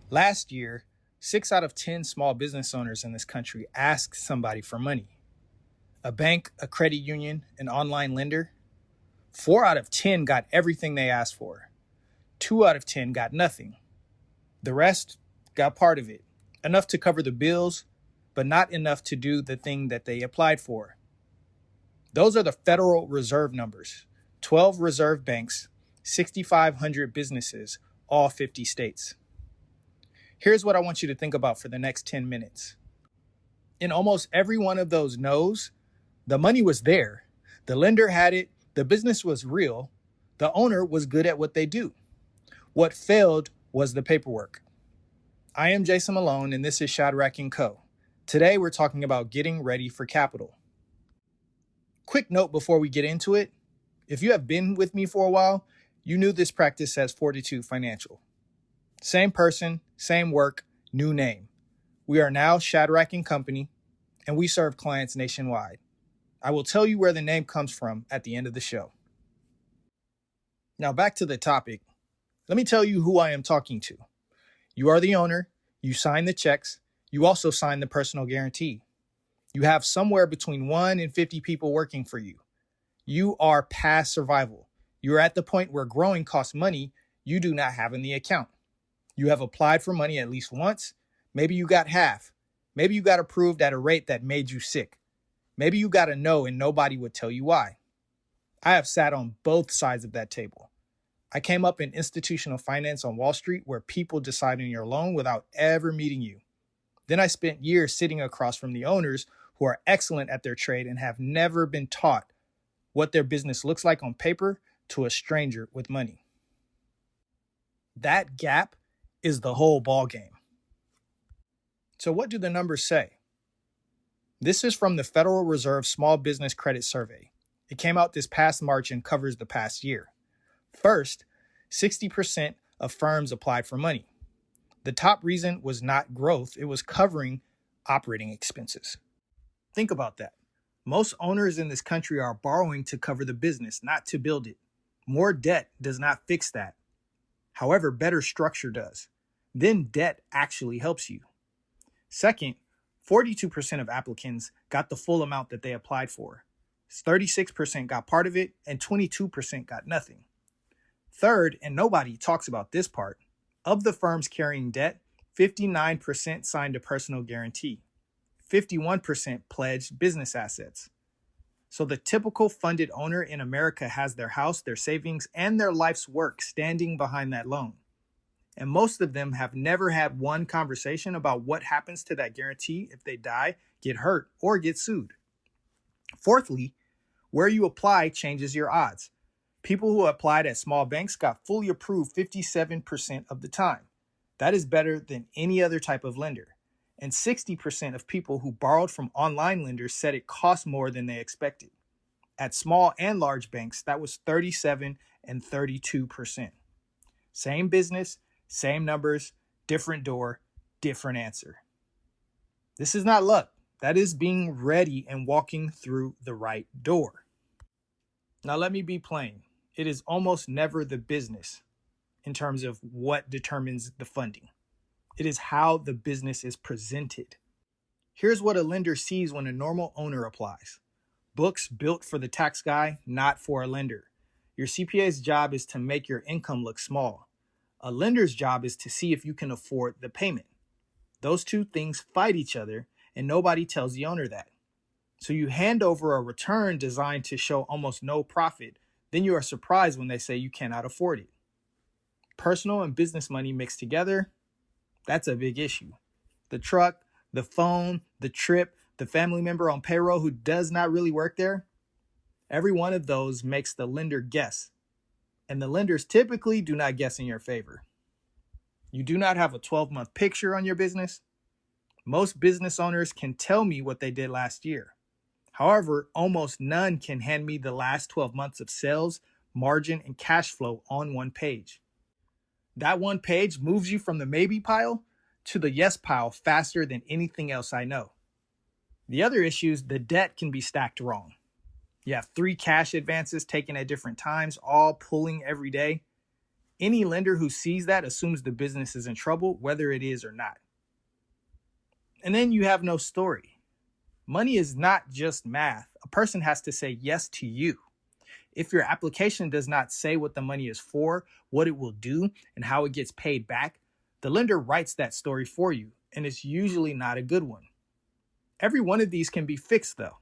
Last year, 6 out of 10 small business owners in this country asked somebody for money. A bank, a credit union, an online lender. 4 out of 10 got everything they asked for. 2 out of 10 got nothing. The rest got part of it, enough to cover the bills, but not enough to do the thing that they applied for. Those are the Federal Reserve numbers: 12 reserve banks, 6,500 businesses, all 50 states. Here's what I want you to think about for the next 10 minutes. In almost every one of those no's, the money was there, the lender had it, the business was real, the owner was good at what they do. What failed was the paperwork. I am Jason Malone, and this is Shadrach Co. Today, we're talking about getting ready for capital. Quick note before we get into it. If you have been with me for a while, you knew this practice as Fortitude Financial. Same person, same work, new name. We are now Shadrach & Company, and we serve clients nationwide. I will tell you where the name comes from at the end of the show. Now back to the topic. Let me tell you who I am talking to. You are the owner, you sign the checks, you also sign the personal guarantee. You have somewhere between 1 and 50 people working for you. You are past survival. You are at the point where growing costs money you do not have in the account. You have applied for money at least once. Maybe you got half. Maybe you got approved at a rate that made you sick. Maybe you got a no and nobody would tell you why. I have sat on both sides of that table. I came up in institutional finance on Wall Street where people decide on your loan without ever meeting you. Then I spent years sitting across from the owners who are excellent at their trade and have never been taught what their business looks like on paper to a stranger with money. That gap is the whole ball game. So what do the numbers say? This is from the Federal Reserve Small Business Credit Survey. It came out this past March and covers the past year. First, 60% of firms applied for money. The top reason was not growth, it was covering operating expenses. Think about that. Most owners in this country are borrowing to cover the business, not to build it. More debt does not fix that. However, better structure does. Then debt actually helps you. Second, 42% of applicants got the full amount that they applied for. 36% got part of it, and 22% got nothing. Third, and nobody talks about this part, of the firms carrying debt, 59% signed a personal guarantee. 51% pledged business assets. So the typical funded owner in America has their house, their savings, and their life's work standing behind that loan. And most of them have never had one conversation about what happens to that guarantee if they die, get hurt, or get sued. Fourthly, where you apply changes your odds. People who applied at small banks got fully approved 57% of the time. That is better than any other type of lender. And 60% of people who borrowed from online lenders said it cost more than they expected. At small and large banks, that was 37 and 32%. Same business, same numbers, different door, different answer. This is not luck. That is being ready and walking through the right door. Now let me be plain. It is almost never the business in terms of what determines the funding. It is how the business is presented. Here's what a lender sees when a normal owner applies. Books built for the tax guy, not for a lender. Your CPA's job is to make your income look small. A lender's job is to see if you can afford the payment. Those two things fight each other, and nobody tells the owner that. So you hand over a return designed to show almost no profit, then you are surprised when they say you cannot afford it. Personal and business money mixed together, that's a big issue. The truck, the phone, the trip, the family member on payroll who does not really work there, every one of those makes the lender guess. And the lenders typically do not guess in your favor. You do not have a 12-month picture on your business. Most business owners can tell me what they did last year. However, almost none can hand me the last 12 months of sales, margin, and cash flow on one page. That one page moves you from the maybe pile to the yes pile faster than anything else I know. The other issue is the debt can be stacked wrong. You have 3 cash advances taken at different times, all pulling every day. Any lender who sees that assumes the business is in trouble, whether it is or not. And then you have no story. Money is not just math. A person has to say yes to you. If your application does not say what the money is for, what it will do, and how it gets paid back, the lender writes that story for you, and it's usually not a good one. Every one of these can be fixed, though.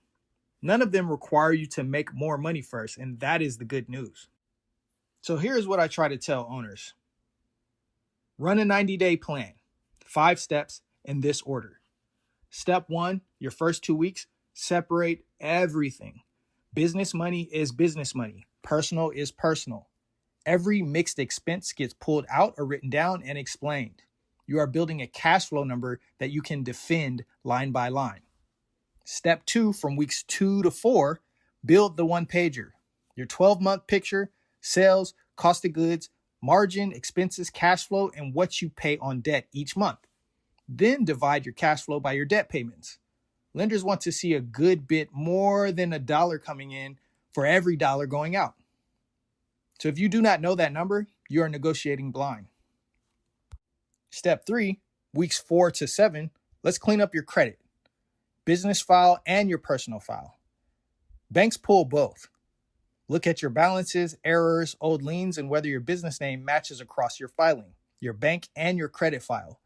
None of them require you to make more money first, and that is the good news. So here's what I try to tell owners. Run a 90-day plan, 5 steps in this order. Step 1, your first 2 weeks, separate everything. Business money is business money. Personal is personal. Every mixed expense gets pulled out or written down and explained. You are building a cash flow number that you can defend line by line. Step 2, from weeks 2 to 4, build the one-pager. Your 12-month picture, sales, cost of goods, margin, expenses, cash flow, and what you pay on debt each month. Then divide your cash flow by your debt payments. Lenders want to see a good bit more than $1 coming in for every dollar going out. So if you do not know that number, you are negotiating blind. Step 3, weeks 4 to 7, let's clean up your credit. Business file and your personal file. Banks pull both. Look at your balances, errors, old liens, and whether your business name matches across your filing, your bank, and your credit file.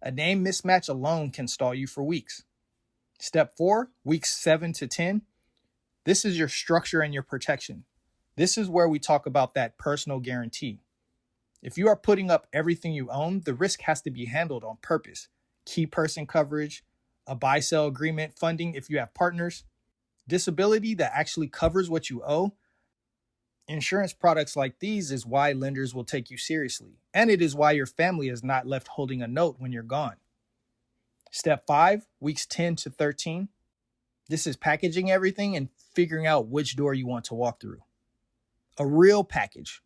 A name mismatch alone can stall you for weeks. Step 4, weeks 7 to 10. This is your structure and your protection. This is where we talk about that personal guarantee. If you are putting up everything you own, the risk has to be handled on purpose. Key person coverage, a buy-sell agreement, funding if you have partners, disability that actually covers what you owe. Insurance products like these is why lenders will take you seriously, and it is why your family is not left holding a note when you're gone. Step 5, weeks 10 to 13. This is packaging everything and figuring out which door you want to walk through. A real package,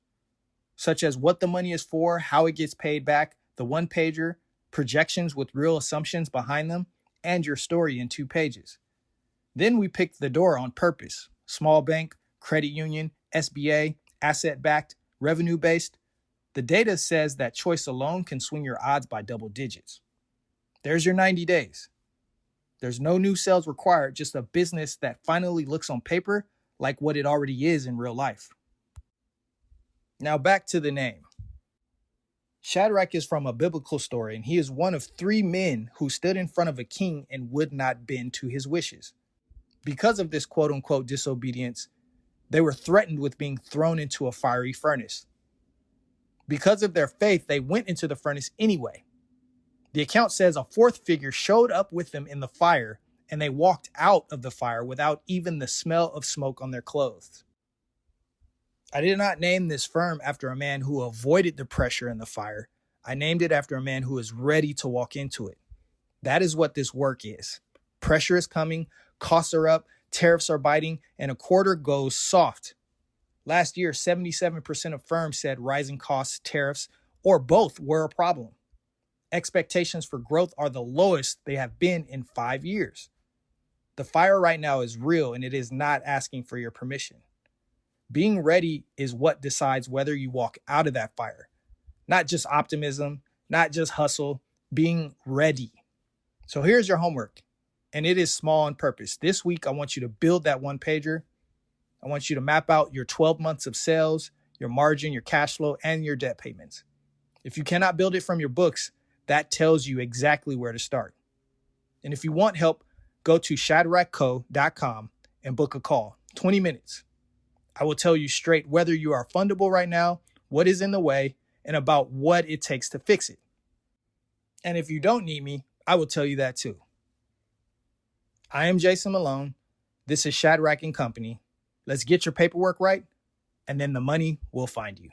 such as what the money is for, how it gets paid back, the one-pager, projections with real assumptions behind them, and your story in 2 pages. Then we pick the door on purpose. Small bank, credit union, SBA, asset-backed, revenue-based. The data says that choice alone can swing your odds by double digits. There's your 90 days. There's no new sales required, just a business that finally looks on paper like what it already is in real life. Now back to the name. Shadrach is from a biblical story, and he is one of 3 men who stood in front of a king and would not bend to his wishes. Because of this quote-unquote disobedience, they were threatened with being thrown into a fiery furnace. Because of their faith, they went into the furnace anyway. The account says a 4th figure showed up with them in the fire, and they walked out of the fire without even the smell of smoke on their clothes. I did not name this firm after a man who avoided the pressure in the fire. I named it after a man who is ready to walk into it. That is what this work is. Pressure is coming, costs are up, tariffs are biting, and a quarter goes soft. Last year, 77% of firms said rising costs, tariffs, or both were a problem. Expectations for growth are the lowest they have been in 5 years. The fire right now is real, and it is not asking for your permission. Being ready is what decides whether you walk out of that fire. Not just optimism, not just hustle, being ready. So here's your homework, and it is small on purpose. This week, I want you to build that one-pager. I want you to map out your 12 months of sales, your margin, your cash flow, and your debt payments. If you cannot build it from your books, that tells you exactly where to start. And if you want help, go to shadrachco.com and book a call, 20 minutes. I will tell you straight whether you are fundable right now, what is in the way, and about what it takes to fix it. And if you don't need me, I will tell you that too. I am Jason Malone. This is Shadrach & Company. Let's get your paperwork right, and then the money will find you.